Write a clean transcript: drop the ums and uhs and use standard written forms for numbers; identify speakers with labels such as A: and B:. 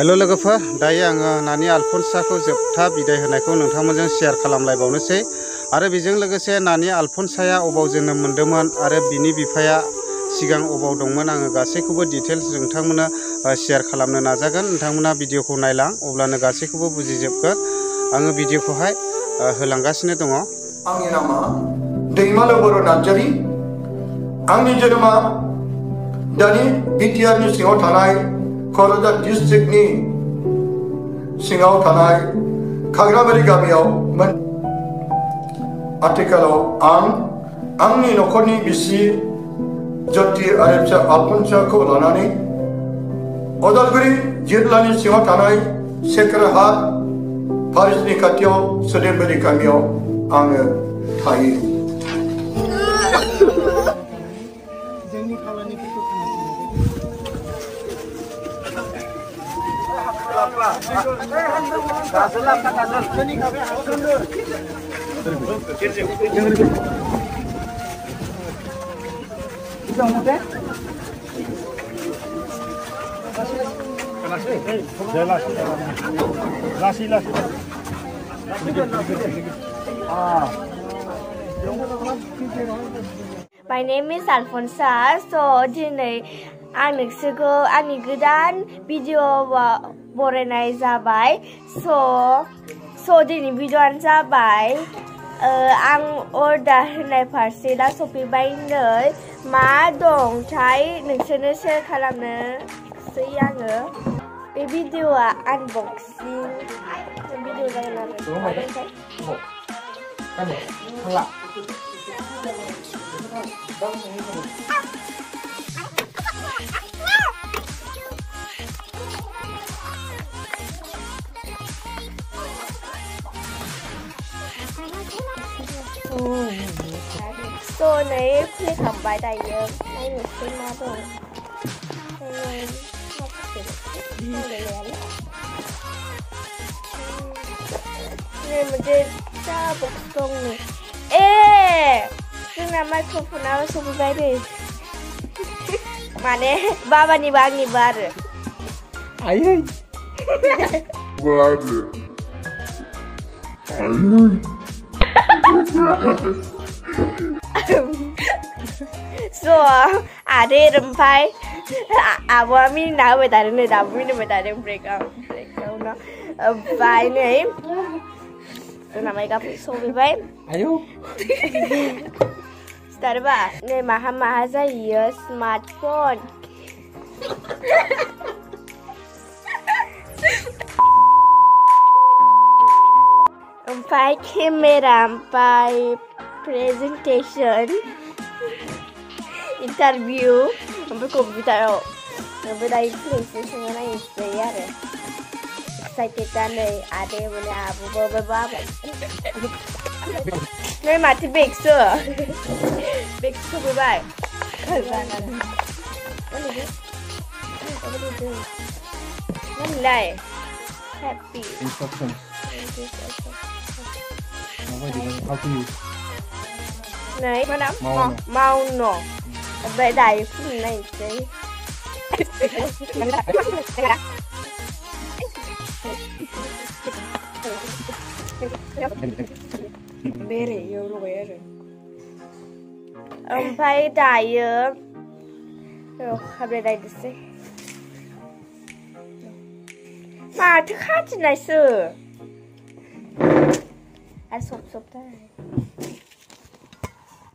A: Hello लोगोफोर दायो आङो नानि आल्फन्साखौ जोबथा बिदाय होनायखौ नोंथांमोनजों शेयार खालामलायबावनोसै आरो बेजों लोगोसे नानि आल्फन्साया अबाव जोनोम मोन्दोंमोन आरो बिनि बिफाया सिगां अबाव दंमोन आङो गासैखौबो डिटेल्स नोंथांमोननो शेयार खालामनो नाजागोन। नोंथांमोना भिडिअखौ नायलां अब्लानो गासैखौबो बुजिजोबगोन। आङो भिडिअखौहाय होलांगासिनो दङ।
B: आंनि नामा दैमालु बर' नार्जारी। आंनि जोनोमा दानि बिटिआरनि सिङाव थानाय क'क्राझार डिस्ट्रिक्टनि सिङाव थानाय खाग्राबारि गामियावमोन। आथिखालाव आं आंनि नखरनि बिसि ज्योति आरो फिसा आल्फन्साखौ लानानै उदालगुरि जिल्लानि सिङाव थानाय सेक्राहाट फारिसनि खाथियाव सोदेबारि गामियाव आङो थायो।
C: My name is Alphonsa. So दिनै आं नोंसोरखौ आंनि गोदान भिडिअ बरायनाय जाबाय। So दिनै भिडिअआनो जाबाय आं अर्डार होनाय पार्सेलआ सफैबाय नै मा दंथाय नोंसोरनो शेयार खालामनोसै आङो। बे भिडिअआ आनबक्सिं भिडिअ जागोन आरो So नै खुलिखांबाय दायो नायनोसै मा दं। नै मोनसे फिसा बक्स दं नै। जोंना माइक्र'फना सफैबाय नै। माने बाबानिबो आंनिबो आरो आयै So आदै ओमफ्राय आब'आ मिनिना होबाय थादों नै दाबो मिनिबाय थादों ब्रेकआवनो। ओमफ्राय नै जोंना माइकआ सफैबाय। सिथारबा नै माहा जायो स्मार्टफन। ओमफ्राय केमेरा ओमफ्राय प्रेजेन्टेसन इन्टारभिउ ओमफ्राय कम्पिउटाराव ओमफ्राय दायो प्लेस्टेसनआव नायनोसै आरो एक्साइटेडआ नै आदै माने आब'बो बाबाय। नै माथो बेगसो सफैबाय। मानिलाय हेपि नै mana mau ओमफ्राय दायो फुदुंनो नायनोसै। बेरेयाव लगाय आरो ओमफ्राय दायो हाबलाय नायनोसै। माथो खाथिनायसो आरो सब